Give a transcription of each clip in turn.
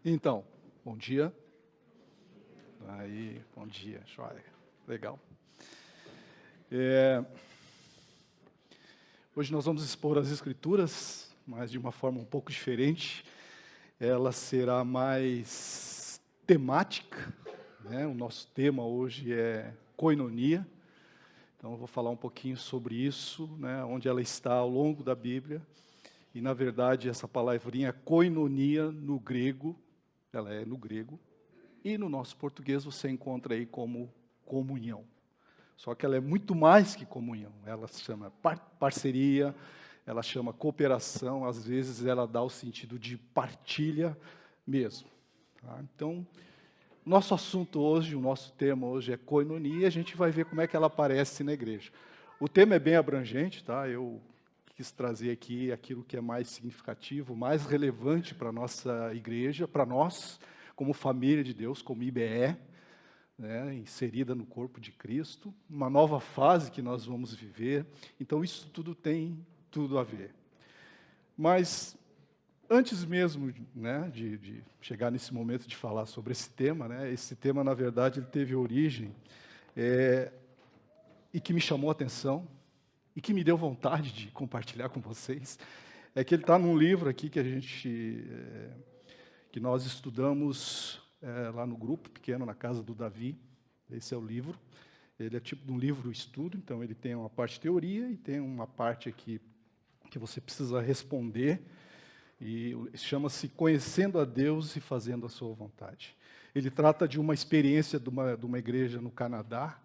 Então, bom dia. Aí, bom dia, joia. Legal. Hoje nós vamos expor as Escrituras, mas de uma forma um pouco diferente. Ela será mais temática, né? O nosso tema hoje é koinonia. Então, eu vou falar um pouquinho sobre isso, né? Onde ela está ao longo da Bíblia. E, na verdade, essa palavrinha koinonia no grego, ela é no grego, e no nosso português você encontra aí como comunhão. Só que ela é muito mais que comunhão. Ela se chama parceria, ela chama cooperação, às vezes ela dá o sentido de partilha mesmo. Tá? Então, nosso assunto hoje, o nosso tema hoje é koinonia, e a gente vai ver como é que ela aparece na igreja. O tema é bem abrangente, tá? Eu quis trazer aqui aquilo que é mais significativo, mais relevante para a nossa igreja, para nós, como família de Deus, como IBE, né, inserida no corpo de Cristo, uma nova fase que nós vamos viver. Então, isso tudo tem tudo a ver. Mas, antes mesmo, né, de chegar nesse momento de falar sobre esse tema, né, esse tema, na verdade, ele teve origem e que me chamou a atenção, e que me deu vontade de compartilhar com vocês, é que ele está num livro aqui que nós estudamos lá no grupo pequeno, na casa do Davi. Esse é o livro. Ele é tipo de um livro-estudo, então ele tem uma parte de teoria e tem uma parte aqui que você precisa responder, e chama-se Conhecendo a Deus e Fazendo a Sua Vontade. Ele trata de uma experiência de uma igreja no Canadá,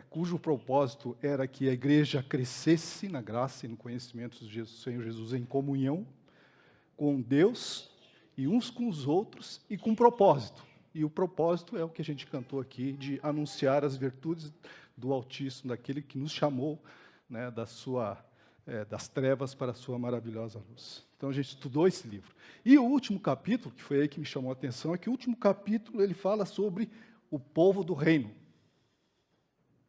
cujo propósito era que a igreja crescesse na graça e no conhecimento do Senhor Jesus em comunhão com Deus e uns com os outros e com propósito. E o propósito é o que a gente cantou aqui, de anunciar as virtudes do Altíssimo, daquele que nos chamou, né, das trevas para a sua maravilhosa luz. Então a gente estudou esse livro. E o último capítulo, que foi aí que me chamou a atenção, é que o último capítulo ele fala sobre o povo do reino.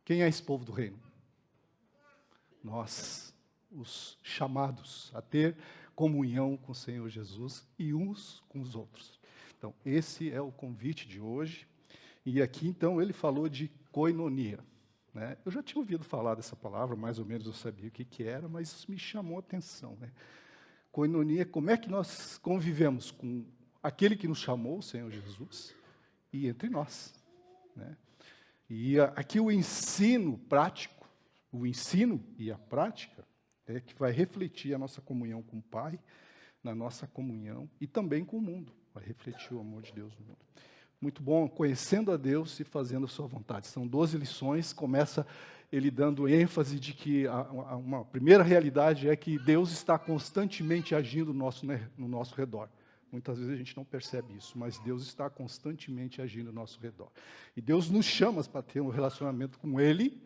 Quem é esse povo do reino? Nós, os chamados a ter comunhão com o Senhor Jesus e uns com os outros. Então, esse é o convite de hoje. E aqui, então, ele falou de koinonia. Né? Eu já tinha ouvido falar dessa palavra, mais ou menos eu sabia o que era, mas isso me chamou a atenção. Né? Koinonia, como é que nós convivemos com aquele que nos chamou, o Senhor Jesus, e entre nós. Né? E aqui o ensino prático, o ensino e a prática, é que vai refletir a nossa comunhão com o Pai, na nossa comunhão e também com o mundo. Vai refletir o amor de Deus no mundo. Muito bom, conhecendo a Deus e fazendo a sua vontade. São 12 lições, começa ele dando ênfase de que uma primeira realidade é que Deus está constantemente agindo no nosso redor. Muitas vezes a gente não percebe isso, mas Deus está constantemente agindo ao nosso redor. E Deus nos chama para ter um relacionamento com Ele,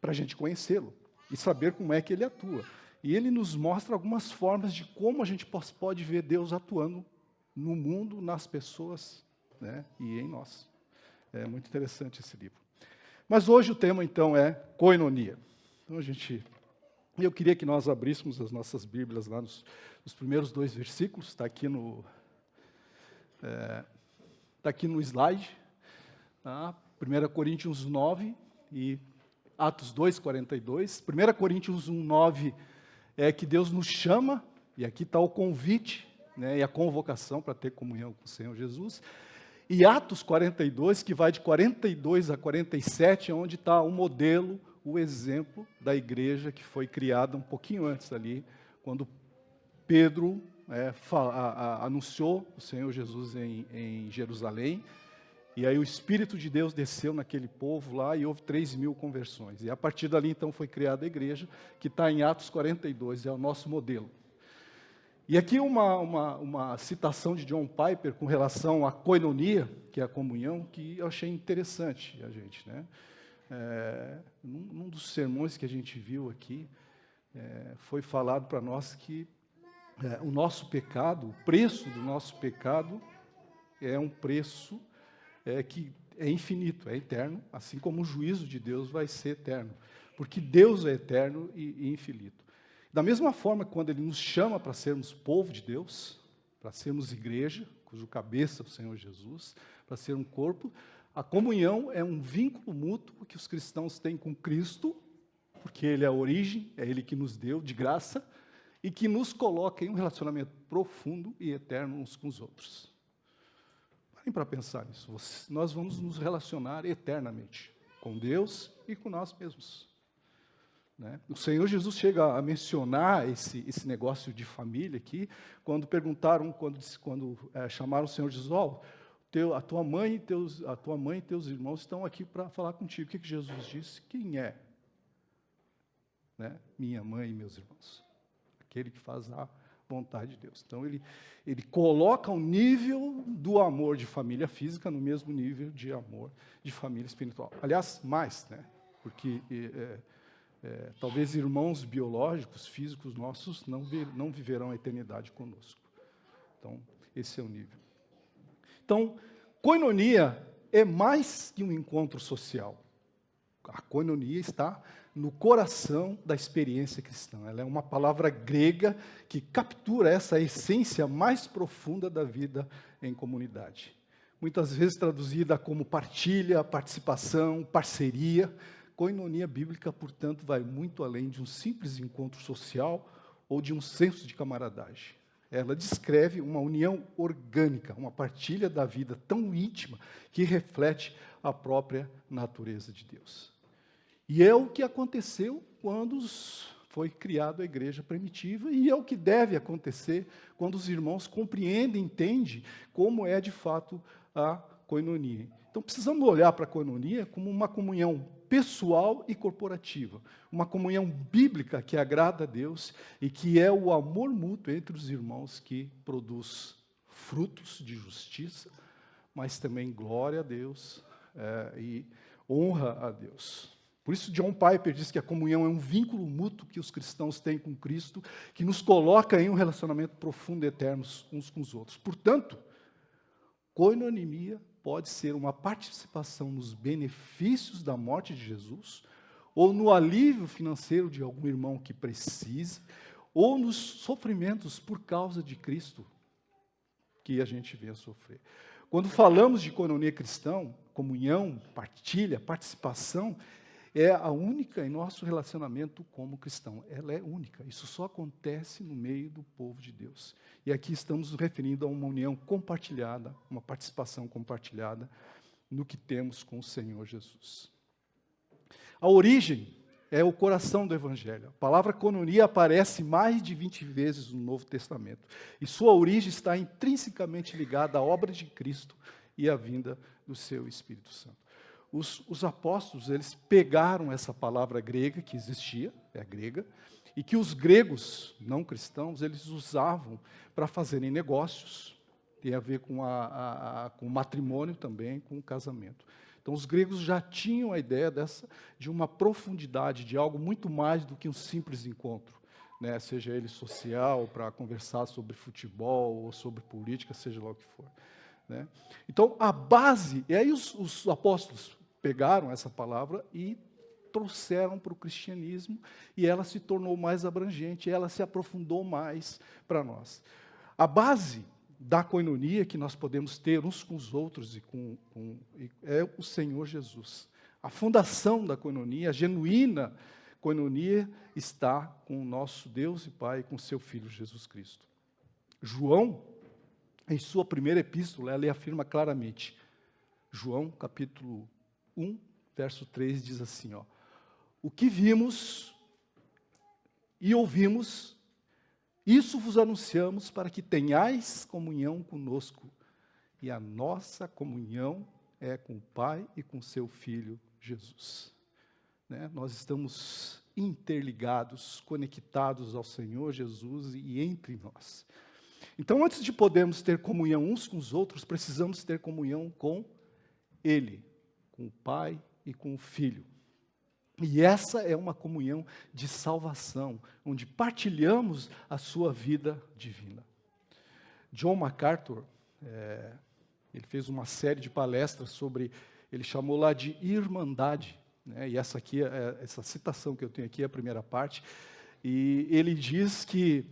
para a gente conhecê-lo e saber como é que Ele atua. E Ele nos mostra algumas formas de como a gente pode ver Deus atuando no mundo, nas pessoas, né, e em nós. É muito interessante esse livro. Mas hoje o tema, então, é koinonia. Então, eu queria que nós abríssemos as nossas Bíblias lá nos primeiros 2 versículos, está aqui no slide, tá? 1 Coríntios 9 e Atos 2, 42. 1 Coríntios 1, 9 é que Deus nos chama, e aqui está o convite, né, e a convocação para ter comunhão com o Senhor Jesus. E Atos 42, que vai de 42 a 47, onde está o modelo, o exemplo da igreja que foi criada um pouquinho antes ali, quando Pedro anunciou o Senhor Jesus em Jerusalém, e aí o Espírito de Deus desceu naquele povo lá e houve 3.000 conversões. E a partir dali, então, foi criada a igreja, que está em Atos 42, é o nosso modelo. E aqui uma citação de John Piper com relação à koinonia, que é a comunhão, que eu achei interessante, a gente, né? Num dos sermões que a gente viu aqui, foi falado para nós que o nosso pecado, o preço do nosso pecado, é um preço que é infinito, é eterno, assim como o juízo de Deus vai ser eterno, porque Deus é eterno e infinito. Da mesma forma, quando Ele nos chama para sermos povo de Deus, para sermos igreja, cujo cabeça é o Senhor Jesus, para ser um corpo. A comunhão é um vínculo mútuo que os cristãos têm com Cristo, porque Ele é a origem, é Ele que nos deu de graça, e que nos coloca em um relacionamento profundo e eterno uns com os outros. Parem para pensar nisso. Nós vamos nos relacionar eternamente com Deus e com nós mesmos. Né? O Senhor Jesus chega a mencionar esse negócio de família aqui, quando perguntaram, quando chamaram o Senhor Jesus, a tua mãe e teus irmãos estão aqui para falar contigo. O que Jesus disse? Quem é? Né? Minha mãe e meus irmãos. Aquele que faz a vontade de Deus. Então, ele coloca o nível do amor de família física no mesmo nível de amor de família espiritual. Aliás, mais, né? Porque talvez irmãos biológicos, físicos nossos, não viverão a eternidade conosco. Então, esse é o nível. Então, koinonia é mais que um encontro social. A koinonia está no coração da experiência cristã. Ela é uma palavra grega que captura essa essência mais profunda da vida em comunidade. Muitas vezes traduzida como partilha, participação, parceria. Koinonia bíblica, portanto, vai muito além de um simples encontro social ou de um senso de camaradagem. Ela descreve uma união orgânica, uma partilha da vida tão íntima que reflete a própria natureza de Deus. E é o que aconteceu quando foi criada a igreja primitiva, e é o que deve acontecer quando os irmãos compreendem, entendem como é de fato a koinonia. Então, precisamos olhar para a koinonia como uma comunhão pessoal e corporativa, uma comunhão bíblica que agrada a Deus e que é o amor mútuo entre os irmãos que produz frutos de justiça, mas também glória a Deus e honra a Deus. Por isso, John Piper diz que a comunhão é um vínculo mútuo que os cristãos têm com Cristo, que nos coloca em um relacionamento profundo e eterno uns com os outros. Portanto, koinonia pode ser uma participação nos benefícios da morte de Jesus, ou no alívio financeiro de algum irmão que precise, ou nos sofrimentos por causa de Cristo que a gente vem a sofrer. Quando falamos de koinonia cristã, comunhão, partilha, participação, é a única em nosso relacionamento como cristão. Ela é única. Isso só acontece no meio do povo de Deus. E aqui estamos nos referindo a uma união compartilhada, uma participação compartilhada no que temos com o Senhor Jesus. A origem é o coração do Evangelho. A palavra koinonia aparece mais de 20 vezes no Novo Testamento. E sua origem está intrinsecamente ligada à obra de Cristo e à vinda do seu Espírito Santo. Os apóstolos, eles pegaram essa palavra grega que existia, é a grega, e que os gregos não cristãos, eles usavam para fazerem negócios, tem a ver com o matrimônio também, com o casamento. Então, os gregos já tinham a ideia de uma profundidade, de algo muito mais do que um simples encontro, né? Seja ele social, para conversar sobre futebol ou sobre política, seja lá o que for. Né? Então, a base, e aí os apóstolos pegaram essa palavra e trouxeram para o cristianismo, e ela se tornou mais abrangente, ela se aprofundou mais para nós. A base da koinonia que nós podemos ter uns com os outros é o Senhor Jesus. A fundação da koinonia, a genuína koinonia, está com o nosso Deus e Pai, com seu Filho Jesus Cristo. João, em sua primeira epístola, ele afirma claramente, João, capítulo 1, verso 3, diz assim, o que vimos e ouvimos, isso vos anunciamos para que tenhais comunhão conosco, e a nossa comunhão é com o Pai e com seu Filho Jesus. Né? Nós estamos interligados, conectados ao Senhor Jesus e entre nós. Então, antes de podermos ter comunhão uns com os outros, precisamos ter comunhão com Ele, com o Pai e com o Filho. E essa é uma comunhão de salvação, onde partilhamos a sua vida divina. John MacArthur, ele fez uma série de palestras sobre, ele chamou lá de irmandade, né? E essa citação que eu tenho aqui é a primeira parte, e ele diz que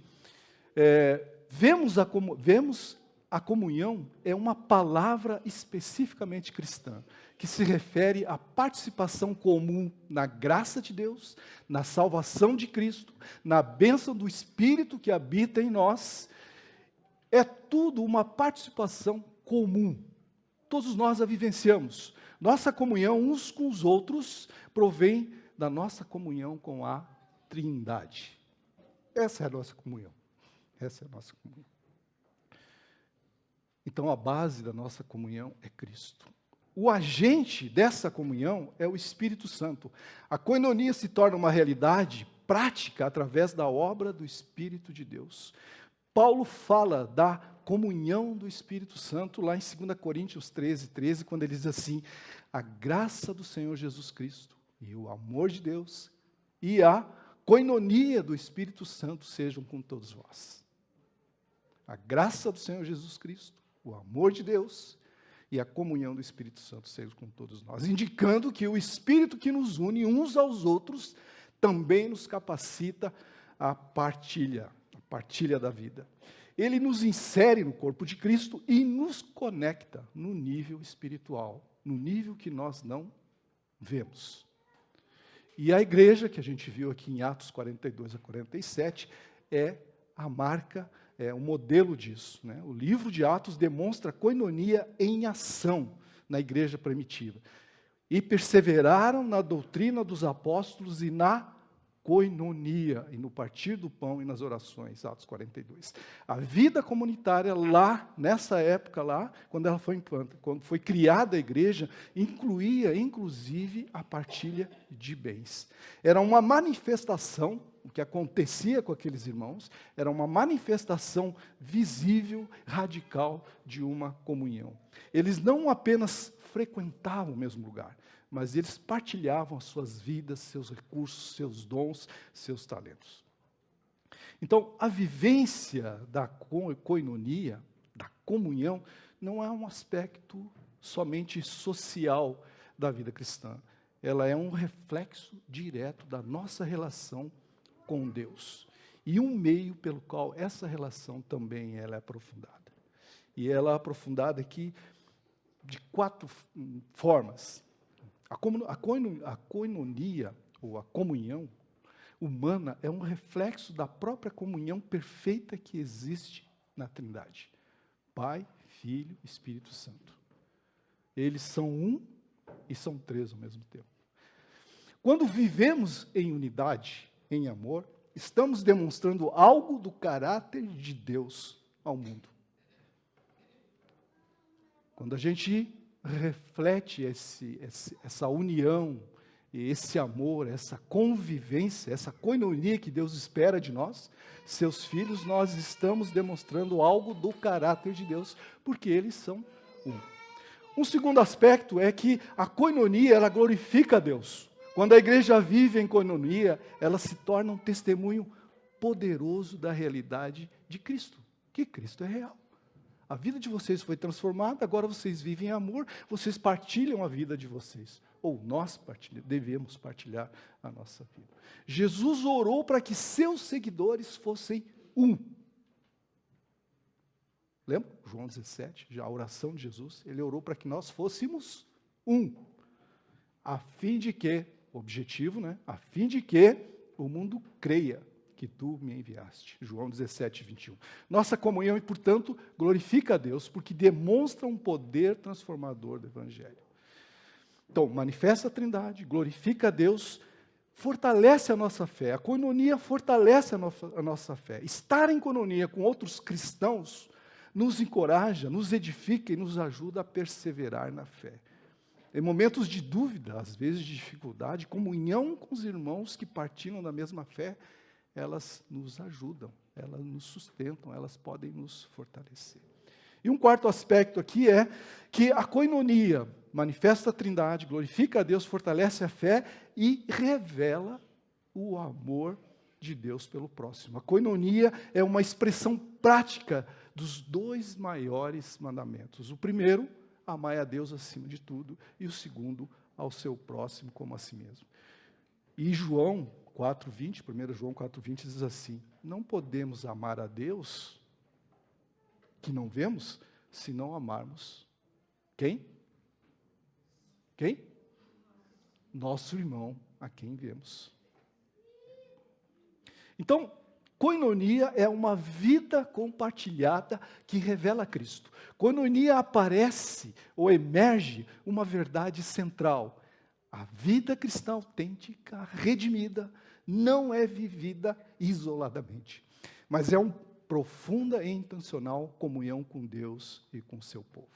vemos a comunhão é uma palavra especificamente cristã, que se refere à participação comum na graça de Deus, na salvação de Cristo, na bênção do Espírito que habita em nós. É tudo uma participação comum. Todos nós a vivenciamos. Nossa comunhão uns com os outros provém da nossa comunhão com a Trindade. Essa é a nossa comunhão. Essa é a nossa comunhão. Então, a base da nossa comunhão é Cristo. O agente dessa comunhão é o Espírito Santo. A koinonia se torna uma realidade prática através da obra do Espírito de Deus. Paulo fala da comunhão do Espírito Santo lá em 2 Coríntios 13, quando ele diz assim: a graça do Senhor Jesus Cristo e o amor de Deus e a koinonia do Espírito Santo sejam com todos vós. A graça do Senhor Jesus Cristo, o amor de Deus e a comunhão do Espírito Santo sejam com todos nós, indicando que o Espírito que nos une uns aos outros também nos capacita a partilha da vida. Ele nos insere no corpo de Cristo e nos conecta no nível espiritual, no nível que nós não vemos. E a igreja, que a gente viu aqui em Atos 42 a 47, é a marca, é o modelo disso, né? O livro de Atos demonstra a koinonia em ação na igreja primitiva. E perseveraram na doutrina dos apóstolos e na koinonia, e no partir do pão e nas orações, Atos 42. A vida comunitária lá, nessa época lá, quando foi criada a igreja, incluía, inclusive, a partilha de bens. Era uma manifestação, o que acontecia com aqueles irmãos, era uma manifestação visível, radical, de uma comunhão. Eles não apenas frequentavam o mesmo lugar, mas eles partilhavam as suas vidas, seus recursos, seus dons, seus talentos. Então, a vivência da koinonia, da comunhão, não é um aspecto somente social da vida cristã. Ela é um reflexo direto da nossa relação com Deus. E um meio pelo qual essa relação também ela é aprofundada. E ela é aprofundada aqui de 4 formas. A koinonia, ou a comunhão humana, é um reflexo da própria comunhão perfeita que existe na Trindade. Pai, Filho, Espírito Santo. Eles são um e são 3 ao mesmo tempo. Quando vivemos em unidade, em amor, estamos demonstrando algo do caráter de Deus ao mundo. Quando a gente reflete essa união, esse amor, essa convivência, essa koinonia que Deus espera de nós, seus filhos, nós estamos demonstrando algo do caráter de Deus, porque eles são um. Um segundo aspecto é que a koinonia, ela glorifica a Deus. Quando a igreja vive em koinonia, ela se torna um testemunho poderoso da realidade de Cristo, que Cristo é real. A vida de vocês foi transformada, agora vocês vivem em amor, vocês partilham a vida de vocês. Ou nós devemos partilhar a nossa vida. Jesus orou para que seus seguidores fossem um. Lembra? João 17, já a oração de Jesus, ele orou para que nós fôssemos um. A fim de que, objetivo, né? A fim de que o mundo creia que tu me enviaste. João 17, 21. Nossa comunhão, e portanto, glorifica a Deus, porque demonstra um poder transformador do Evangelho. Então, manifesta a Trindade, glorifica a Deus, fortalece a nossa fé. A koinonia fortalece a nossa fé. Estar em koinonia com outros cristãos nos encoraja, nos edifica e nos ajuda a perseverar na fé. Em momentos de dúvida, às vezes de dificuldade, comunhão com os irmãos que partilham da mesma fé, elas nos ajudam, elas nos sustentam, elas podem nos fortalecer. E um quarto aspecto aqui é que a koinonia manifesta a Trindade, glorifica a Deus, fortalece a fé e revela o amor de Deus pelo próximo. A koinonia é uma expressão prática dos 2 maiores mandamentos. O primeiro, amar a Deus acima de tudo, e o segundo, ao seu próximo como a si mesmo. E João 4:20, 1 João 4:20 diz assim: não podemos amar a Deus que não vemos, se não amarmos quem? Quem? Nosso irmão a quem vemos. Então, koinonia é uma vida compartilhada que revela Cristo. Koinonia aparece ou emerge uma verdade central. A vida cristã autêntica, redimida, não é vivida isoladamente, mas é uma profunda e intencional comunhão com Deus e com o seu povo.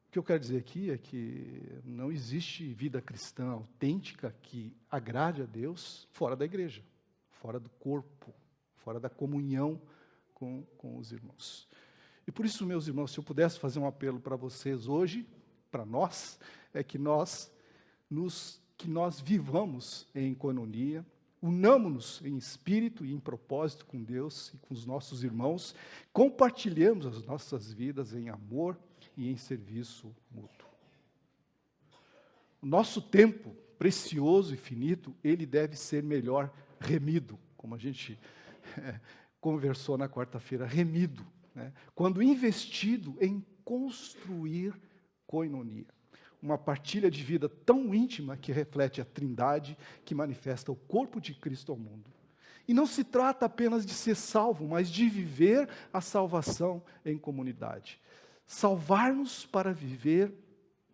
O que eu quero dizer aqui é que não existe vida cristã autêntica que agrade a Deus fora da igreja, fora do corpo, fora da comunhão com os irmãos. E por isso, meus irmãos, se eu pudesse fazer um apelo para vocês hoje, para nós, é que nós vivamos em koinonia, unamos-nos em espírito e em propósito com Deus e com os nossos irmãos, compartilhemos as nossas vidas em amor e em serviço mútuo. O nosso tempo precioso e finito, ele deve ser melhor remido, como a gente conversou na quarta-feira, remido, né? Quando investido em construir koinonia. Uma partilha de vida tão íntima que reflete a Trindade, que manifesta o corpo de Cristo ao mundo. E não se trata apenas de ser salvo, mas de viver a salvação em comunidade. Salvar-nos para viver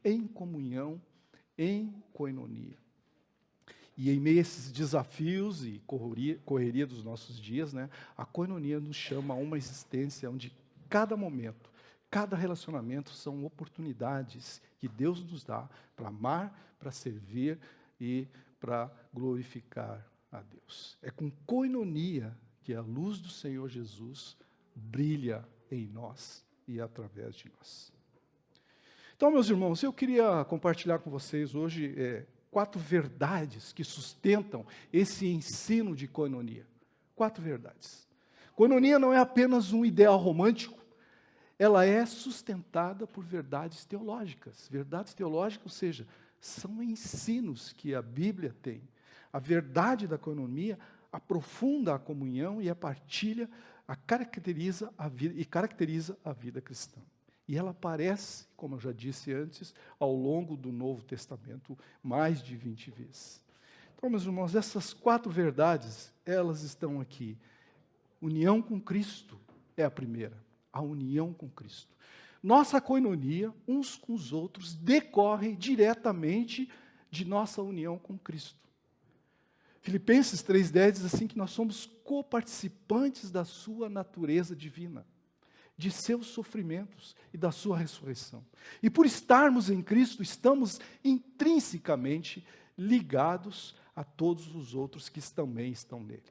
em comunhão, em koinonia. E em meio a esses desafios e correria dos nossos dias, né, a koinonia nos chama a uma existência onde cada momento, cada relacionamento são oportunidades que Deus nos dá para amar, para servir e para glorificar a Deus. É com koinonia que a luz do Senhor Jesus brilha em nós e através de nós. Então, meus irmãos, eu queria compartilhar com vocês hoje 4 verdades que sustentam esse ensino de koinonia. 4 verdades. Koinonia não é apenas um ideal romântico, ela é sustentada por verdades teológicas. Verdades teológicas, ou seja, são ensinos que a Bíblia tem. A verdade da koinonia aprofunda a comunhão e a partilha, caracteriza a vida cristã. E ela aparece, como eu já disse antes, ao longo do Novo Testamento, mais de 20 vezes. Então, meus irmãos, essas 4 verdades, elas estão aqui. União com Cristo é a primeira, a união com Cristo. Nossa koinonia, uns com os outros, decorre diretamente de nossa união com Cristo. Filipenses 3,10 diz assim que nós somos coparticipantes da sua natureza divina, de seus sofrimentos e da sua ressurreição. E por estarmos em Cristo, estamos intrinsecamente ligados a todos os outros que também estão nele.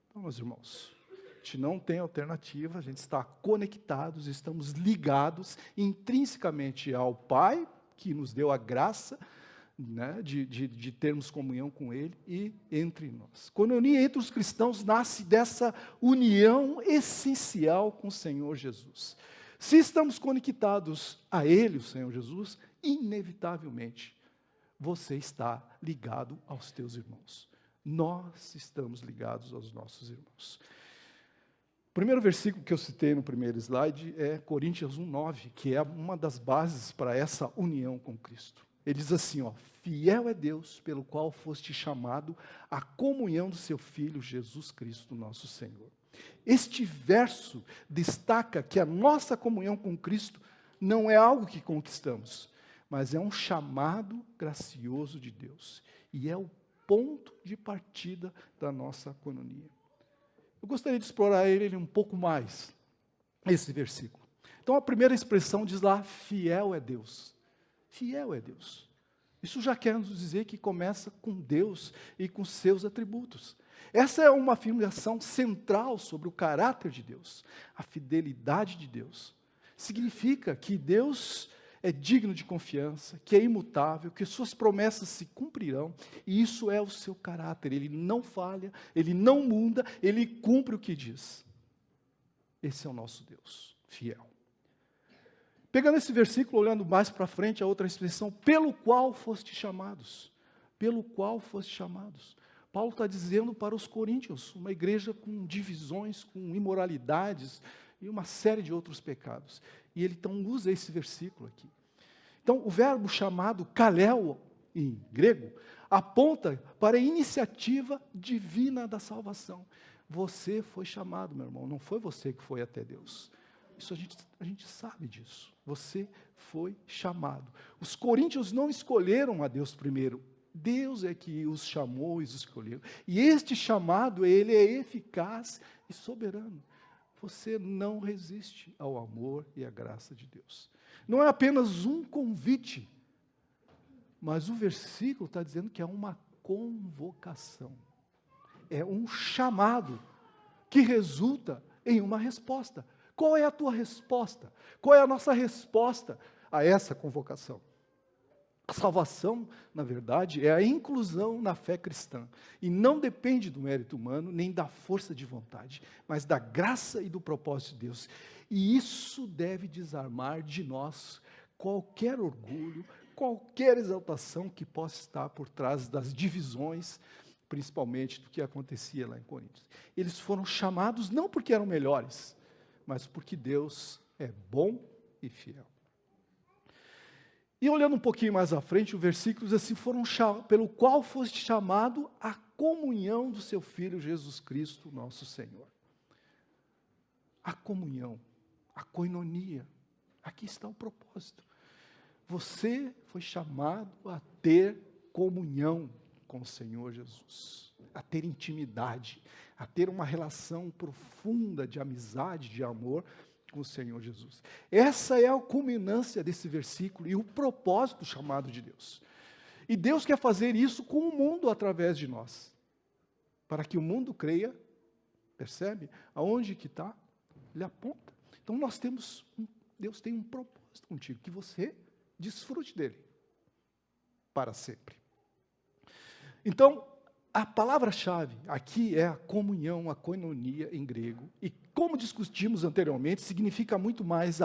Então, meus irmãos, a gente não tem alternativa, a gente está conectados, estamos ligados intrinsecamente ao Pai, que nos deu a graça, né, de termos comunhão com Ele e entre nós. Koinonia entre os cristãos nasce dessa união essencial com o Senhor Jesus. Se estamos conectados a Ele, o Senhor Jesus, inevitavelmente você está ligado aos teus irmãos. Nós estamos ligados aos nossos irmãos. O primeiro versículo que eu citei no primeiro slide é Coríntios 1,9, que é uma das bases para essa união com Cristo. Ele diz assim, fiel é Deus pelo qual foste chamado à comunhão do seu Filho Jesus Cristo, nosso Senhor. Este verso destaca que a nossa comunhão com Cristo não é algo que conquistamos, mas é um chamado gracioso de Deus. E é o ponto de partida da nossa koinonia. Eu gostaria de explorar ele um pouco mais, esse versículo. Então a primeira expressão diz lá, fiel é Deus. Fiel é Deus. Isso já quer nos dizer que começa com Deus e com seus atributos. Essa é uma afirmação central sobre o caráter de Deus, a fidelidade de Deus. Significa que Deus é digno de confiança, que é imutável, que suas promessas se cumprirão, e isso é o seu caráter. Ele não falha, ele não muda, ele cumpre o que diz. Esse é o nosso Deus, fiel. Pegando esse versículo, olhando mais para frente, a outra expressão, pelo qual foste chamados. Pelo qual foste chamados. Paulo está dizendo para os coríntios, uma igreja com divisões, com imoralidades, e uma série de outros pecados. E ele então usa esse versículo aqui. Então, o verbo chamado kaleo, em grego, aponta para a iniciativa divina da salvação. Você foi chamado, meu irmão, não foi você que foi até Deus. Isso a gente sabe disso. Você foi chamado. Os coríntios não escolheram a Deus primeiro. Deus é que os chamou e os escolheu. E este chamado, ele é eficaz e soberano. Você não resiste ao amor e à graça de Deus. Não é apenas um convite, mas o versículo está dizendo que é uma convocação. É um chamado que resulta em uma resposta. Qual é a tua resposta? Qual é a nossa resposta a essa convocação? A salvação, na verdade, é a inclusão na fé cristã. E não depende do mérito humano, nem da força de vontade, mas da graça e do propósito de Deus. E isso deve desarmar de nós qualquer orgulho, qualquer exaltação que possa estar por trás das divisões, principalmente do que acontecia lá em Coríntios. Eles foram chamados não porque eram melhores, mas porque Deus é bom e fiel. E olhando um pouquinho mais à frente, o versículo diz assim, pelo qual foste chamado à comunhão do seu Filho Jesus Cristo, nosso Senhor. A comunhão, a koinonia, aqui está o propósito. Você foi chamado a ter comunhão com o Senhor Jesus, a ter intimidade, a ter uma relação profunda de amizade, de amor com o Senhor Jesus. Essa é a culminância desse versículo e o propósito do chamado de Deus. E Deus quer fazer isso com o mundo através de nós, para que o mundo creia, percebe? Aonde que está? Ele aponta. Então Deus tem um propósito contigo, que você desfrute dele, para sempre. Então, a palavra-chave aqui é a comunhão, a koinonia em grego, e como discutimos anteriormente, significa muito mais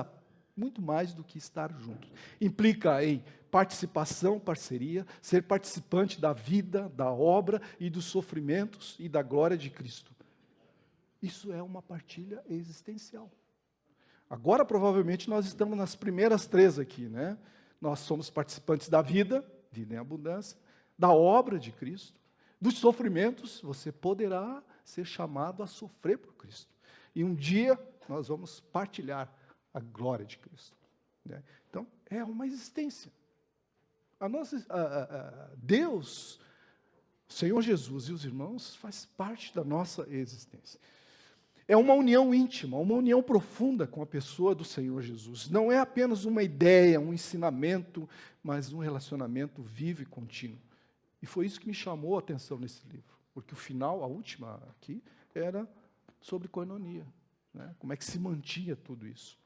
do que estar juntos. Implica em participação, parceria, ser participante da vida, da obra e dos sofrimentos e da glória de Cristo. Isso é uma partilha existencial. Agora, provavelmente, nós estamos nas primeiras três aqui, né? Nós somos participantes da vida, vida em abundância, da obra de Cristo, dos sofrimentos, você poderá ser chamado a sofrer por Cristo. E um dia nós vamos partilhar a glória de Cristo. Né? Então, é uma existência. Deus, o Senhor Jesus e os irmãos, faz parte da nossa existência. É uma união íntima, uma união profunda com a pessoa do Senhor Jesus. Não é apenas uma ideia, um ensinamento, mas um relacionamento vivo e contínuo. E foi isso que me chamou a atenção nesse livro, porque o final, a última aqui, era sobre koinonia, né? Como é que se mantinha tudo isso.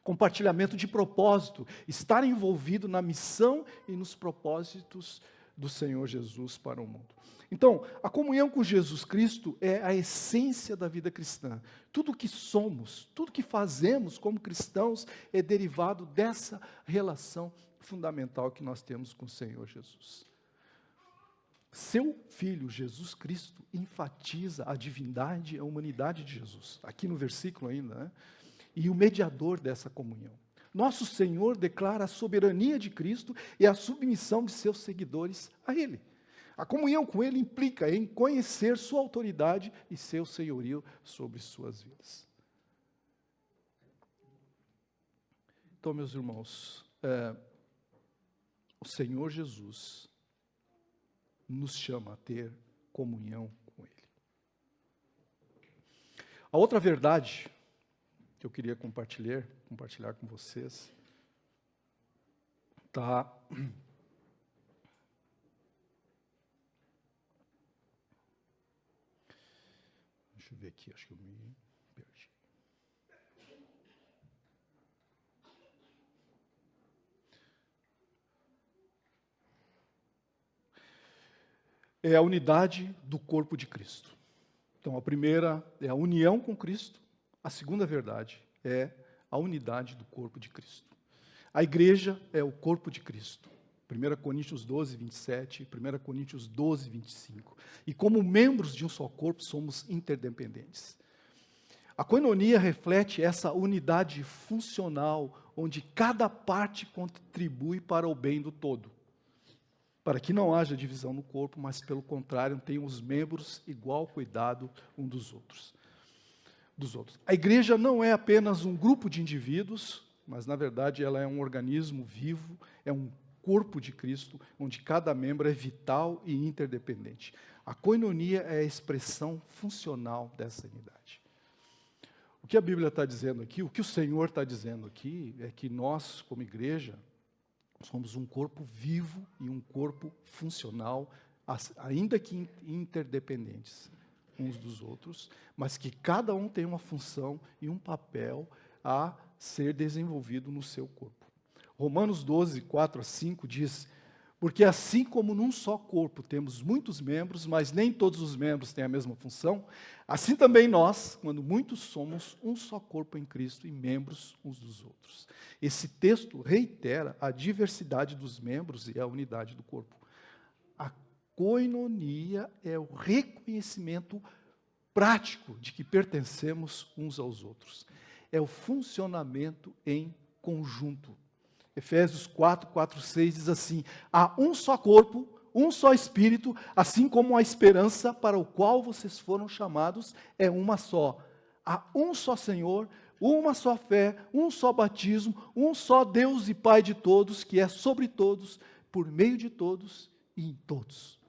Compartilhamento de propósito, estar envolvido na missão e nos propósitos do Senhor Jesus para o mundo. Então, a comunhão com Jesus Cristo é a essência da vida cristã. Tudo que somos, tudo que fazemos como cristãos é derivado dessa relação fundamental que nós temos com o Senhor Jesus. Seu Filho, Jesus Cristo, enfatiza a divindade e a humanidade de Jesus, aqui no versículo ainda, né? E o mediador dessa comunhão. Nosso Senhor declara a soberania de Cristo e a submissão de seus seguidores a Ele. A comunhão com Ele implica em conhecer sua autoridade e seu senhorio sobre suas vidas. Então, meus irmãos, o Senhor Jesus nos chama a ter comunhão com Ele. A outra verdade que eu queria compartilhar com vocês está deixa eu ver aqui, acho que eu me perdi. É a unidade do corpo de Cristo. Então, a primeira é a união com Cristo. A segunda verdade é a unidade do corpo de Cristo. A igreja é o corpo de Cristo. 1 Coríntios 12, 27, 1 Coríntios 12, 25. E como membros de um só corpo, somos interdependentes. A koinonia reflete essa unidade funcional, onde cada parte contribui para o bem do todo. Para que não haja divisão no corpo, mas pelo contrário, tenham os membros igual cuidado um dos outros. A igreja não é apenas um grupo de indivíduos, mas na verdade ela é um organismo vivo, é um corpo de Cristo, onde cada membro é vital e interdependente. A koinonia é a expressão funcional dessa unidade. O que a Bíblia está dizendo aqui, o que o Senhor está dizendo aqui, é que nós, como igreja, somos um corpo vivo e um corpo funcional, ainda que interdependentes uns dos outros, mas que cada um tem uma função e um papel a ser desenvolvido no seu corpo. Romanos 12, 4 a 5 diz: porque assim como num só corpo temos muitos membros, mas nem todos os membros têm a mesma função, assim também nós, quando muitos, somos um só corpo em Cristo e membros uns dos outros. Esse texto reitera a diversidade dos membros e a unidade do corpo. A koinonia é o reconhecimento prático de que pertencemos uns aos outros. É o funcionamento em conjunto. Efésios 4, 4, 6 diz assim: há um só corpo, um só Espírito, assim como a esperança para o qual vocês foram chamados é uma só. Há um só Senhor, uma só fé, um só batismo, um só Deus e Pai de todos, que é sobre todos, por meio de todos e em todos.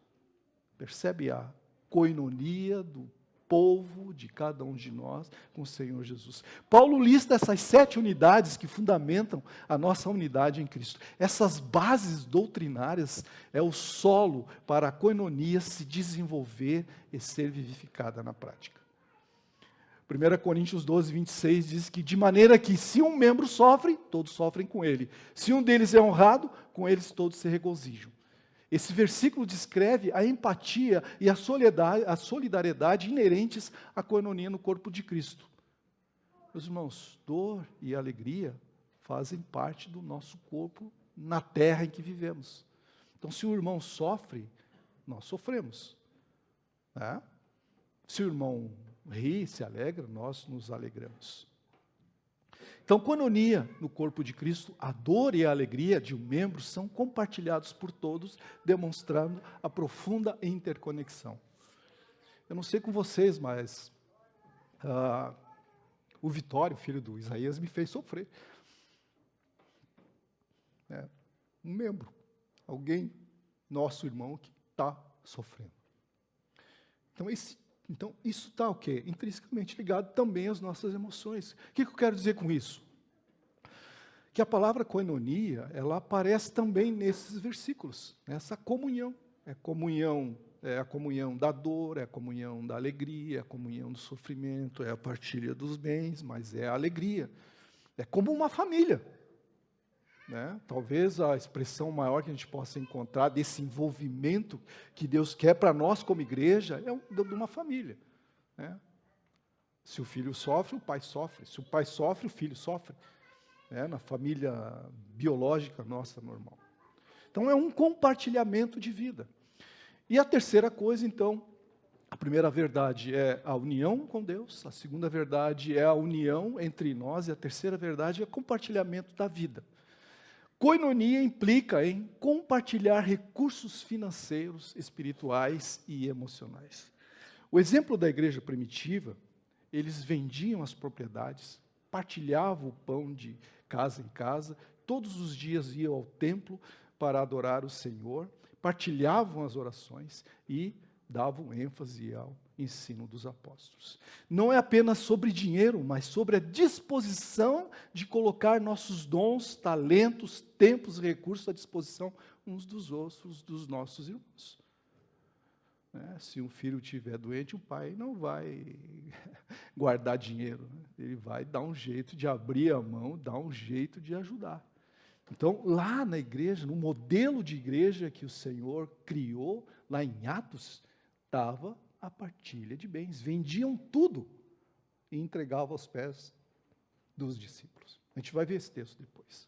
Percebe a koinonia do povo de cada um de nós com o Senhor Jesus. Paulo lista essas 7 unidades que fundamentam a nossa unidade em Cristo. Essas bases doutrinárias é o solo para a koinonia se desenvolver e ser vivificada na prática. 1 Coríntios 12, 26 diz que de maneira que se um membro sofre, todos sofrem com ele. Se um deles é honrado, com eles todos se regozijam. Esse versículo descreve a empatia e a solidariedade inerentes à koinonia no corpo de Cristo. Meus irmãos, dor e alegria fazem parte do nosso corpo na terra em que vivemos. Então, se o irmão sofre, nós sofremos. Né? Se o irmão ri, se alegra, nós nos alegramos. Então, koinonia no corpo de Cristo, a dor e a alegria de um membro são compartilhados por todos, demonstrando a profunda interconexão. Eu não sei com vocês, mas o Vitório, filho do Isaías, me fez sofrer. Um membro, alguém, nosso irmão, que está sofrendo. Então, isso está o quê? Intrinsecamente ligado também às nossas emoções. O que eu quero dizer com isso? Que a palavra koinonia, ela aparece também nesses versículos, nessa comunhão. É a comunhão da dor, é a comunhão da alegria, é a comunhão do sofrimento, é a partilha dos bens, mas é a alegria. É como uma família. Né? Talvez a expressão maior que a gente possa encontrar desse envolvimento que Deus quer para nós como igreja é de uma família. Né? Se o filho sofre, o pai sofre. Se o pai sofre, o filho sofre. Na família biológica nossa normal. Então é um compartilhamento de vida. E a terceira coisa, então, a primeira verdade é a união com Deus, a segunda verdade é a união entre nós, e a terceira verdade é o compartilhamento da vida. Koinonia implica em compartilhar recursos financeiros, espirituais e emocionais. O exemplo da igreja primitiva, eles vendiam as propriedades, partilhavam o pão de casa em casa, todos os dias iam ao templo para adorar o Senhor, partilhavam as orações e davam ênfase ao ensino dos apóstolos. Não é apenas sobre dinheiro, mas sobre a disposição de colocar nossos dons, talentos, tempos e recursos à disposição uns dos outros, dos nossos irmãos. Se um filho estiver doente, o pai não vai guardar dinheiro. Ele vai dar um jeito de abrir a mão, dar um jeito de ajudar. Então, lá na igreja, no modelo de igreja que o Senhor criou, lá em Atos, estava a partilha de bens. Vendiam tudo e entregavam aos pés dos discípulos. A gente vai ver esse texto depois.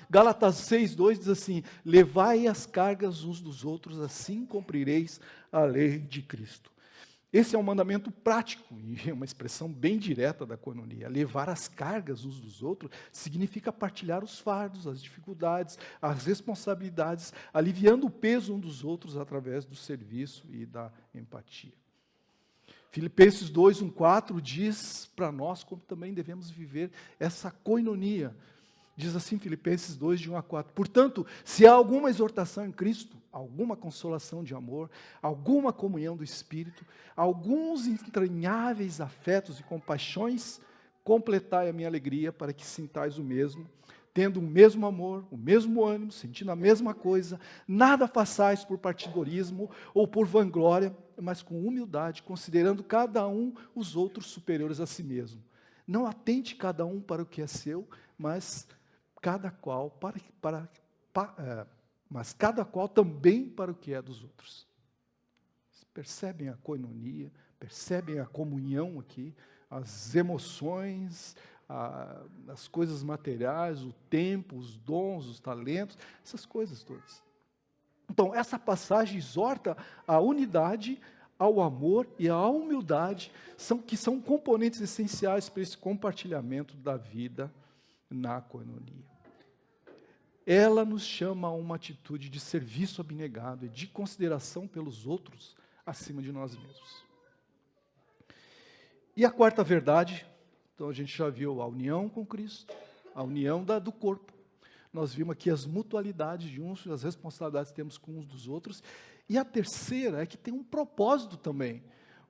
Gálatas 6:2 diz assim: levai as cargas uns dos outros, assim cumprireis a lei de Cristo. Esse é um mandamento prático e é uma expressão bem direta da koinonia. Levar as cargas uns dos outros significa partilhar os fardos, as dificuldades, as responsabilidades, aliviando o peso um dos outros através do serviço e da empatia. Filipenses 2, 1, 4 diz para nós como também devemos viver essa koinonia. Diz assim, Filipenses 2, de 1 a 4. Portanto, se há alguma exortação em Cristo, alguma consolação de amor, alguma comunhão do Espírito, alguns entranháveis afetos e compaixões, completai a minha alegria para que sintais o mesmo, tendo o mesmo amor, o mesmo ânimo, sentindo a mesma coisa, nada façais por partidorismo ou por vanglória, mas com humildade, considerando cada um os outros superiores a si mesmo. Não atente cada um para o que é seu, mas cada qual mas cada qual também para o que é dos outros. Percebem a koinonia, percebem a comunhão aqui, as emoções, as coisas materiais, o tempo, os dons, os talentos, essas coisas todas. Então, essa passagem exorta a unidade, ao amor e à humildade, que são componentes essenciais para esse compartilhamento da vida na koinonia. Ela nos chama a uma atitude de serviço abnegado e de consideração pelos outros acima de nós mesmos. E a quarta verdade, então a gente já viu a união com Cristo, a união do corpo. Nós vimos aqui as mutualidades de uns, as responsabilidades que temos com uns dos outros. E a terceira é que tem um propósito também,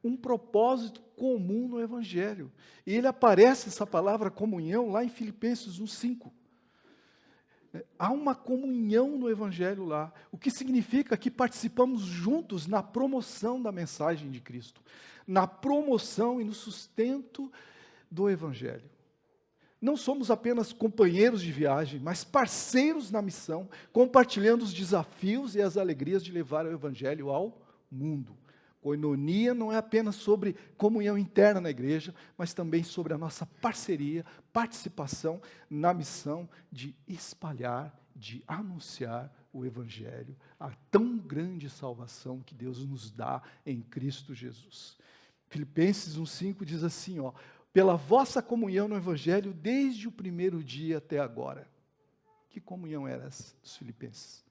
um propósito comum no Evangelho. E ele aparece, essa palavra comunhão, lá em Filipenses 1:5. Há uma comunhão no Evangelho lá, o que significa que participamos juntos na promoção da mensagem de Cristo, na promoção e no sustento do Evangelho. Não somos apenas companheiros de viagem, mas parceiros na missão, compartilhando os desafios e as alegrias de levar o Evangelho ao mundo. Koinonia não é apenas sobre comunhão interna na igreja, mas também sobre a nossa parceria, participação na missão de espalhar, de anunciar o Evangelho, a tão grande salvação que Deus nos dá em Cristo Jesus. Filipenses 1:5 diz assim, pela vossa comunhão no Evangelho desde o primeiro dia até agora. Que comunhão era essa dos filipenses?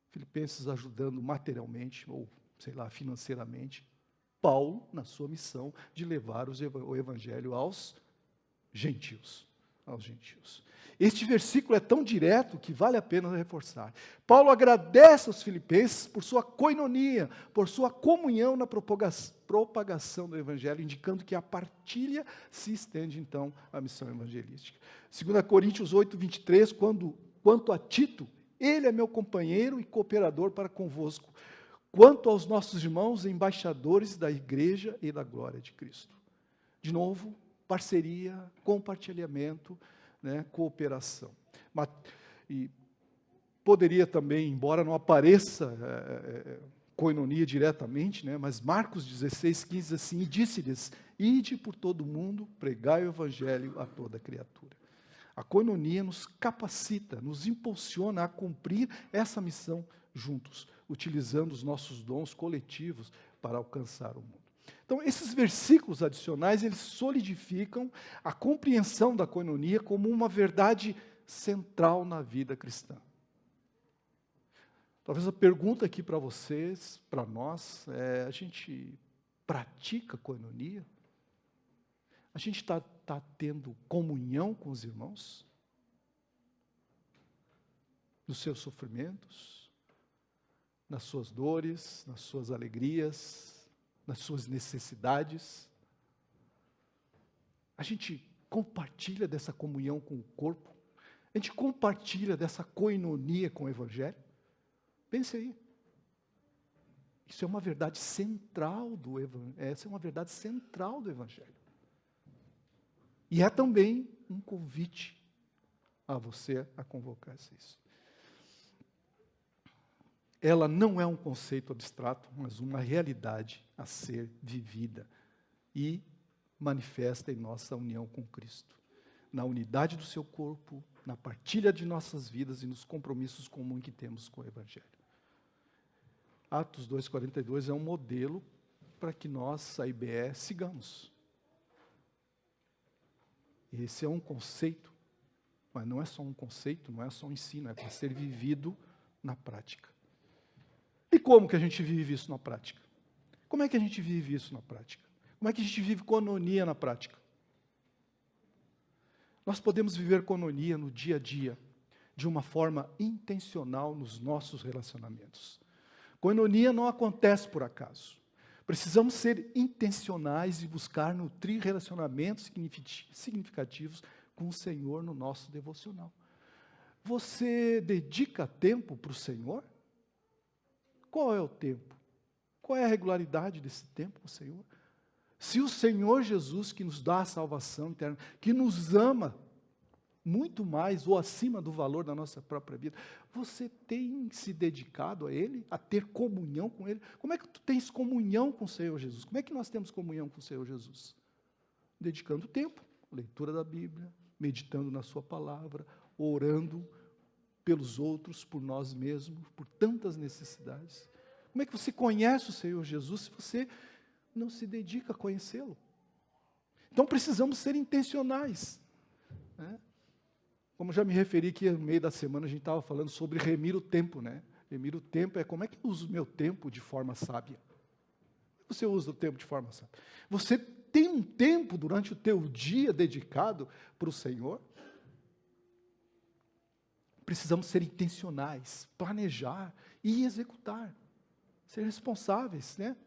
Filipenses ajudando materialmente, ou financeiramente, Paulo na sua missão de levar o Evangelho aos gentios. Este versículo é tão direto que vale a pena reforçar. Paulo agradece aos filipenses por sua koinonia, por sua comunhão na propagação do Evangelho, indicando que a partilha se estende, então, à missão evangelística. 2 Coríntios 8:23, quanto a Tito, ele é meu companheiro e cooperador para convosco, quanto aos nossos irmãos embaixadores da igreja e da glória de Cristo. De novo, parceria, compartilhamento, cooperação. E poderia também, embora não apareça koinonia diretamente, mas Marcos 16:15 assim, e disse-lhes, ide por todo o mundo, pregai o evangelho a toda criatura. A koinonia nos capacita, nos impulsiona a cumprir essa missão juntos, utilizando os nossos dons coletivos para alcançar o mundo. Então, esses versículos adicionais, eles solidificam a compreensão da koinonia como uma verdade central na vida cristã. Talvez a pergunta aqui para vocês, para nós, a gente pratica koinonia? A gente está tendo comunhão com os irmãos? Nos seus sofrimentos? Nas suas dores, nas suas alegrias, nas suas necessidades? A gente compartilha dessa comunhão com o corpo? A gente compartilha dessa koinonia com o Evangelho? Pense aí. Isso é uma verdade central do Evangelho. Essa é uma verdade central do Evangelho. E é também um convite a você a convocar-se isso. Ela não é um conceito abstrato, mas uma realidade a ser vivida e manifesta em nossa união com Cristo, na unidade do seu corpo, na partilha de nossas vidas e nos compromissos comuns que temos com o Evangelho. Atos 2:42 é um modelo para que nós, a IBE, sigamos. Esse é um conceito, mas não é só um conceito, não é só um ensino, é para ser vivido na prática. E como que a gente vive isso na prática? Como é que a gente vive isso na prática? Como é que a gente vive coinonia na prática? Nós podemos viver coinonia no dia a dia, de uma forma intencional nos nossos relacionamentos. Coinonia não acontece por acaso. Precisamos ser intencionais e buscar nutrir relacionamentos significativos com o Senhor no nosso devocional. Você dedica tempo para o Senhor? Qual é o tempo? Qual é a regularidade desse tempo com o Senhor? Se o Senhor Jesus, que nos dá a salvação eterna, que nos ama muito mais ou acima do valor da nossa própria vida, você tem se dedicado a Ele, a ter comunhão com Ele? Como é que tu tens comunhão com o Senhor Jesus? Como é que nós temos comunhão com o Senhor Jesus? Dedicando tempo, leitura da Bíblia, meditando na sua palavra, orando pelos outros, por nós mesmos, por tantas necessidades. Como é que você conhece o Senhor Jesus se você não se dedica a conhecê-lo? Então precisamos ser intencionais, né? Como já me referi aqui no meio da semana, a gente estava falando sobre remir o tempo, né? Remir o tempo é como é que eu uso o meu tempo de forma sábia. Você usa o tempo de forma sábia. Você tem um tempo durante o teu dia dedicado para o Senhor? Precisamos ser intencionais, planejar e executar. Ser responsáveis, né?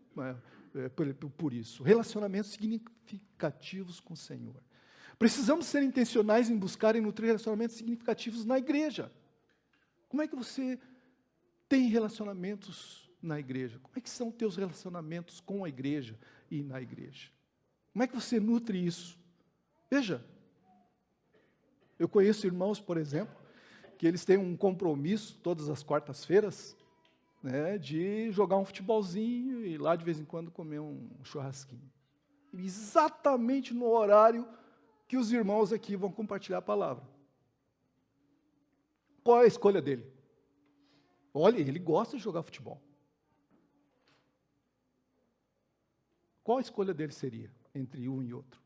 Por isso. Relacionamentos significativos com o Senhor. Precisamos ser intencionais em buscar e nutrir relacionamentos significativos na igreja. Como é que você tem relacionamentos na igreja? Como é que são teus relacionamentos com a igreja e na igreja? Como é que você nutre isso? Veja, eu conheço irmãos, por exemplo, que eles têm um compromisso todas as quartas-feiras, né, de jogar um futebolzinho e lá de vez em quando comer um churrasquinho. Exatamente no horário que os irmãos aqui vão compartilhar a palavra. Qual é a escolha dele? Olha, ele gosta de jogar futebol. Qual a escolha dele seria entre um e outro?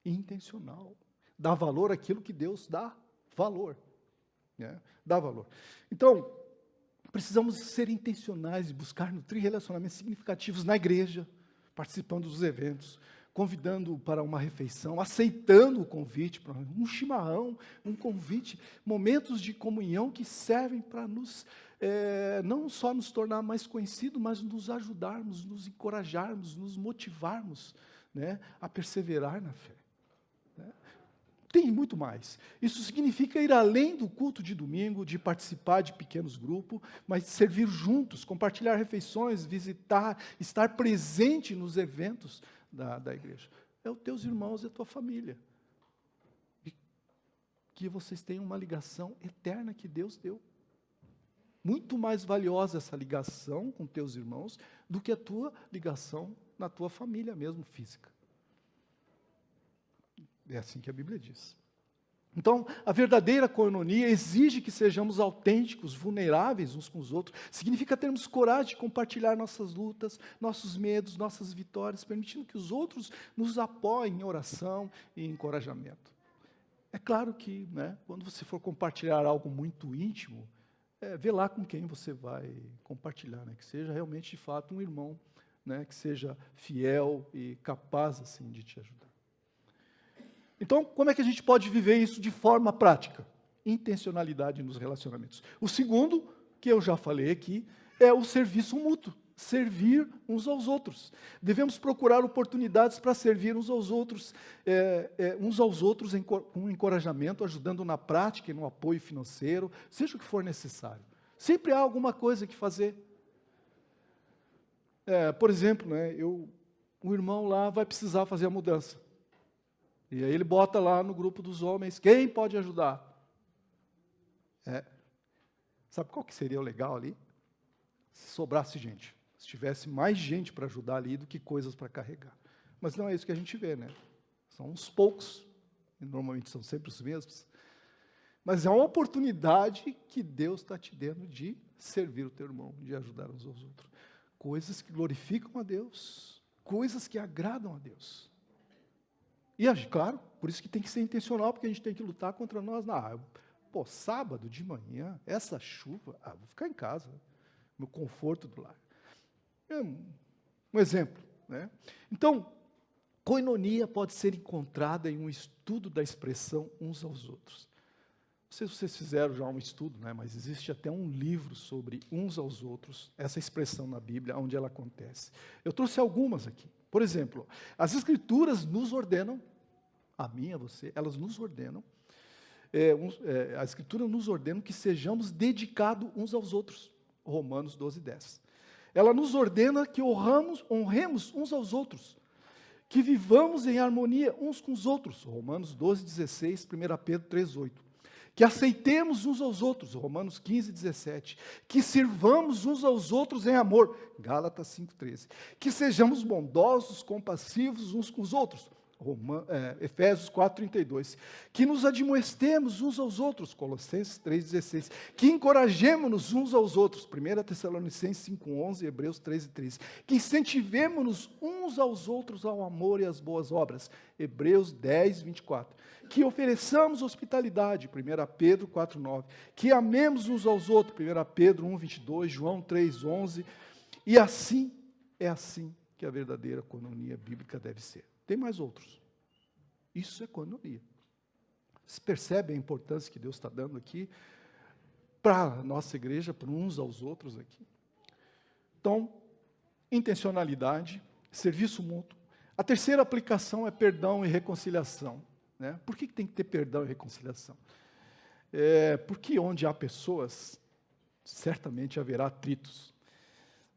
Intencional. Dá valor àquilo que Deus dá valor. Né? Dá valor. Então, precisamos ser intencionais e buscar nutrir relacionamentos significativos na igreja, participando dos eventos, convidando para uma refeição, aceitando o convite para um chimarrão, um convite, momentos de comunhão que servem para nos, não só nos tornar mais conhecidos, mas nos ajudarmos, nos encorajarmos, nos motivarmos, né, a perseverar na fé. Né? Tem muito mais. Isso significa ir além do culto de domingo, de participar de pequenos grupos, mas servir juntos, compartilhar refeições, visitar, estar presente nos eventos da igreja. É os teus irmãos e a tua família. E que vocês tenham uma ligação eterna que Deus deu. Muito mais valiosa essa ligação com teus irmãos do que a tua ligação na tua família mesmo, física. É assim que a Bíblia diz. Então, a verdadeira coinonia exige que sejamos autênticos, vulneráveis uns com os outros. Significa termos coragem de compartilhar nossas lutas, nossos medos, nossas vitórias, permitindo que os outros nos apoiem em oração e encorajamento. É claro que, né, quando você for compartilhar algo muito íntimo, vê lá com quem você vai compartilhar, né, que seja realmente, de fato, um irmão, né, que seja fiel e capaz assim, de te ajudar. Então, como é que a gente pode viver isso de forma prática? Intencionalidade nos relacionamentos. O segundo, que eu já falei aqui, é o serviço mútuo. Servir uns aos outros. Devemos procurar oportunidades para servir uns aos outros com encorajamento, ajudando na prática e no apoio financeiro, seja o que for necessário. Sempre há alguma coisa que fazer. Por exemplo, né, o irmão lá vai precisar fazer a mudança. E aí ele bota lá no grupo dos homens, quem pode ajudar? Sabe qual que seria o legal ali? Se sobrasse gente. Se tivesse mais gente para ajudar ali do que coisas para carregar. Mas não é isso que a gente vê, né? São uns poucos, e normalmente são sempre os mesmos. Mas é uma oportunidade que Deus está te dando de servir o teu irmão, de ajudar uns aos outros. coisas que glorificam a Deus, coisas que agradam a Deus. E, claro, por isso que tem que ser intencional, porque a gente tem que lutar contra nós. Sábado de manhã, essa chuva, vou ficar em casa, meu conforto do lar. É um exemplo, né? Então, koinonia pode ser encontrada em um estudo da expressão uns aos outros. Não sei se vocês fizeram já um estudo, né? Mas existe até um livro sobre uns aos outros, essa expressão na Bíblia, onde ela acontece. Eu trouxe algumas aqui. Por exemplo, as Escrituras nos ordenam, a mim e a você, elas nos ordenam, a Escritura nos ordena que sejamos dedicados uns aos outros. Romanos 12:10. Ela nos ordena que honremos uns aos outros, que vivamos em harmonia uns com os outros. Romanos 12:16, 1 Pedro 3:8. Que aceitemos uns aos outros. Romanos 15:17. Que sirvamos uns aos outros em amor. Gálatas 5:13. Que sejamos bondosos, compassivos uns com os outros. Efésios 4:32, que nos admoestemos uns aos outros, Colossenses 3:16, que encorajemos-nos uns aos outros, 1 Tessalonicenses 5:11, Hebreus 13:13, que incentivemos-nos uns aos outros ao amor e às boas obras, Hebreus 10:24, que ofereçamos hospitalidade, 1 Pedro 4:9, que amemos uns aos outros, 1 Pedro 1:22, João 3:11, e assim, é assim que a verdadeira koinonia bíblica deve ser. Tem mais outros. Isso é koinonia. Vocês percebem a importância que Deus está dando aqui para a nossa igreja, para uns aos outros aqui? Então, intencionalidade, serviço mútuo. A terceira aplicação é perdão e reconciliação, né? Por que tem que ter perdão e reconciliação? Porque onde há pessoas, certamente haverá atritos,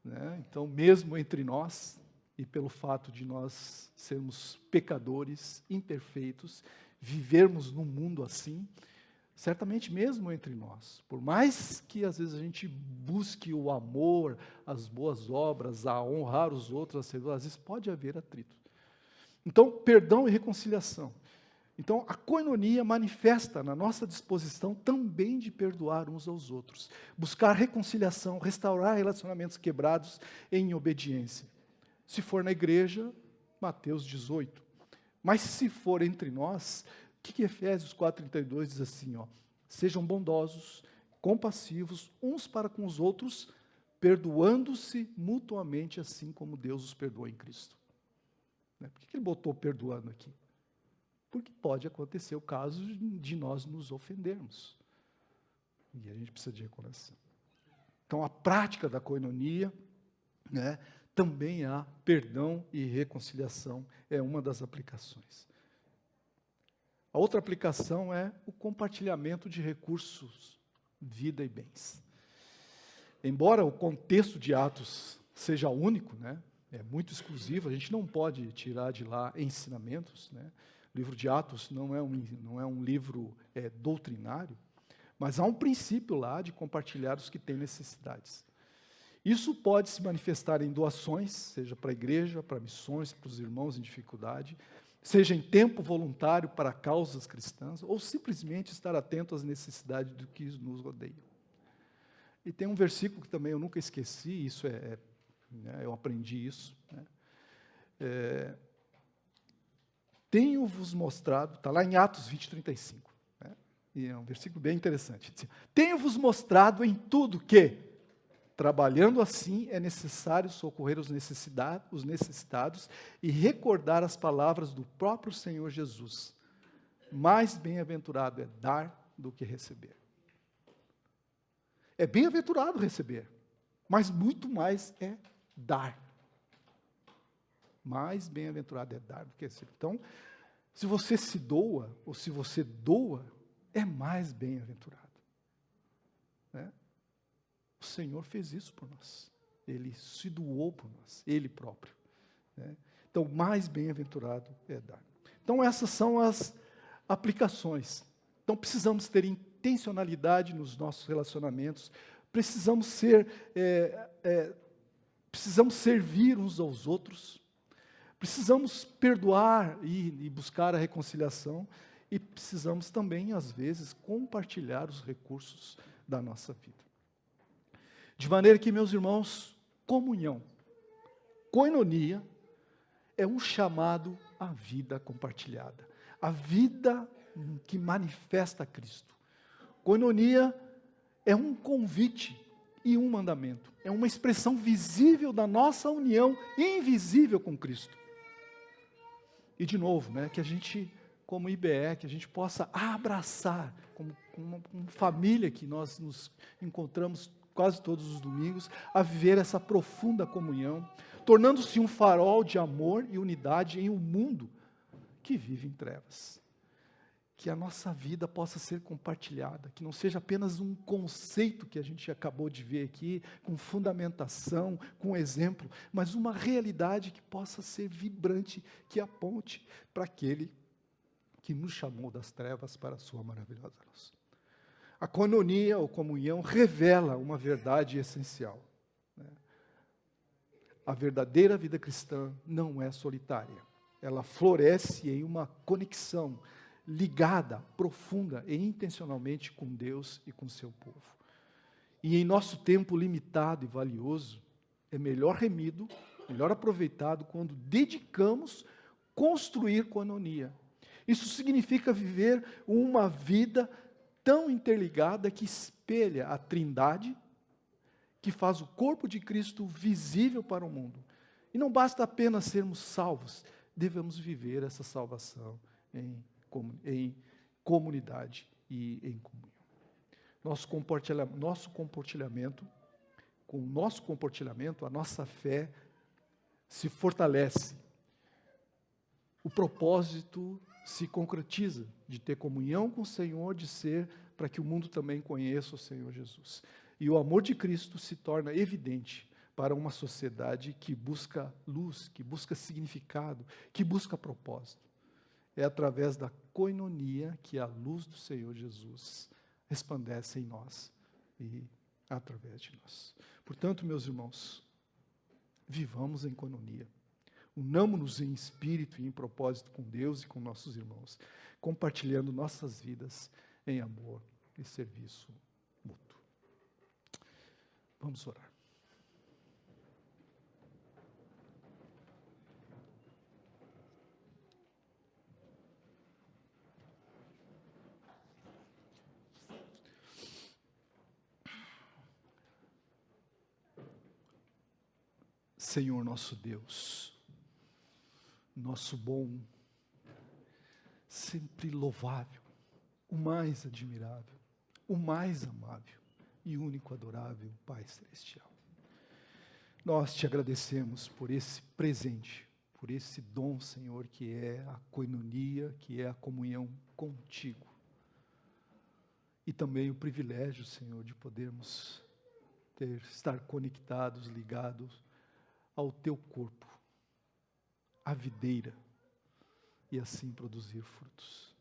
né? Então, mesmo entre nós, e pelo fato de nós sermos pecadores, imperfeitos, vivermos num mundo assim, certamente mesmo entre nós, por mais que às vezes a gente busque o amor, as boas obras, a honrar os outros, às vezes pode haver atrito. Então, perdão e reconciliação. Então, a koinonia manifesta na nossa disposição também de perdoar uns aos outros, buscar reconciliação, restaurar relacionamentos quebrados em obediência. Se for na igreja, Mateus 18. Mas se for entre nós, o que Efésios 4:32 diz assim, sejam bondosos, compassivos, uns para com os outros, perdoando-se mutuamente, assim como Deus os perdoou em Cristo. Por que ele botou perdoando aqui? Porque pode acontecer o caso de nós nos ofendermos. E a gente precisa de reconciliação. Então, a prática da koinonia, né, também há perdão e reconciliação, é uma das aplicações. A outra aplicação é o compartilhamento de recursos, vida e bens. Embora o contexto de Atos seja único, né, é muito exclusivo, a gente não pode tirar de lá ensinamentos, né? O livro de Atos não é um livro doutrinário, mas há um princípio lá de compartilhar os que têm necessidades. Isso pode se manifestar em doações, seja para a igreja, para missões, para os irmãos em dificuldade, seja em tempo voluntário para causas cristãs, ou simplesmente estar atento às necessidades do que nos rodeia. E tem um versículo que também eu nunca esqueci, eu aprendi isso, né? Tenho-vos mostrado, está lá em Atos 20:35, né? E é um versículo bem interessante. Tenho-vos mostrado em tudo que, trabalhando assim, é necessário socorrer os necessitados e recordar as palavras do próprio Senhor Jesus. Mais bem-aventurado é dar do que receber. É bem-aventurado receber, mas muito mais é dar. Mais bem-aventurado é dar do que receber. Então, se você se doa, ou se você doa, é mais bem-aventurado, né? O Senhor fez isso por nós. Ele se doou por nós, Ele próprio, né? Então, mais bem-aventurado é dar. Então, essas são as aplicações. Então, precisamos ter intencionalidade nos nossos relacionamentos, precisamos servir uns aos outros, precisamos perdoar e buscar a reconciliação, e precisamos também, às vezes, compartilhar os recursos da nossa vida. De maneira que, meus irmãos, comunhão Koinonia é um chamado à vida compartilhada, a vida que manifesta Cristo. Koinonia é um convite e um mandamento, é uma expressão visível da nossa união invisível com Cristo. E de novo, que a gente, como IBE, que a gente possa abraçar, como família que nós nos encontramos quase todos os domingos, a viver essa profunda comunhão, tornando-se um farol de amor e unidade em um mundo que vive em trevas. Que a nossa vida possa ser compartilhada, que não seja apenas um conceito que a gente acabou de ver aqui, com fundamentação, com exemplo, mas uma realidade que possa ser vibrante, que aponte para aquele que nos chamou das trevas para a sua maravilhosa luz. A koinonia, ou comunhão, revela uma verdade essencial. A verdadeira vida cristã não é solitária. Ela floresce em uma conexão ligada, profunda e intencionalmente com Deus e com seu povo. E em nosso tempo limitado e valioso, é melhor remido, melhor aproveitado quando dedicamos construir koinonia. Isso significa viver uma vida tão interligada que espelha a Trindade, que faz o corpo de Cristo visível para o mundo. E não basta apenas sermos salvos, devemos viver essa salvação em comunidade e em comunhão. Nosso compartilhamento, a nossa fé se fortalece. O propósito se concretiza de ter comunhão com o Senhor, de ser para que o mundo também conheça o Senhor Jesus. E o amor de Cristo se torna evidente para uma sociedade que busca luz, que busca significado, que busca propósito. É através da koinonia que a luz do Senhor Jesus resplandece em nós e através de nós. Portanto, meus irmãos, vivamos em koinonia. Unamo-nos em espírito e em propósito com Deus e com nossos irmãos, compartilhando nossas vidas em amor e serviço mútuo. Vamos orar. Senhor nosso Deus, nosso bom, sempre louvável, o mais admirável, o mais amável e único adorável Pai Celestial. Nós te agradecemos por esse presente, por esse dom, Senhor, que é a koinonia, que é a comunhão contigo. E também o privilégio, Senhor, de podermos estar conectados, ligados ao teu corpo, a videira, e assim produzir frutos.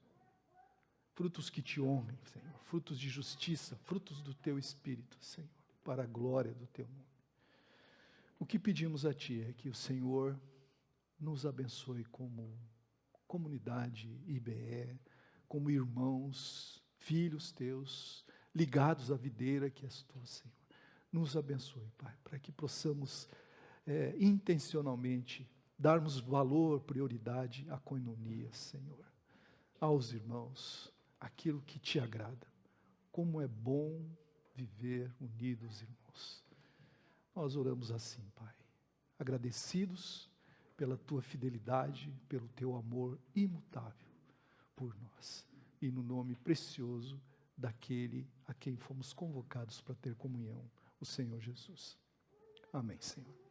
Frutos que te honrem, Senhor, frutos de justiça, frutos do teu Espírito, Senhor, para a glória do teu nome. O que pedimos a ti é que o Senhor nos abençoe como comunidade IBE, como irmãos, filhos teus, ligados à videira que és tu, Senhor. Nos abençoe, Pai, para que possamos intencionalmente darmos valor, prioridade à koinonia, Senhor, aos irmãos, aquilo que te agrada. Como é bom viver unidos, irmãos. Nós oramos assim, Pai, agradecidos pela tua fidelidade, pelo teu amor imutável por nós, e no nome precioso daquele a quem fomos convocados para ter comunhão, o Senhor Jesus. Amém, Senhor.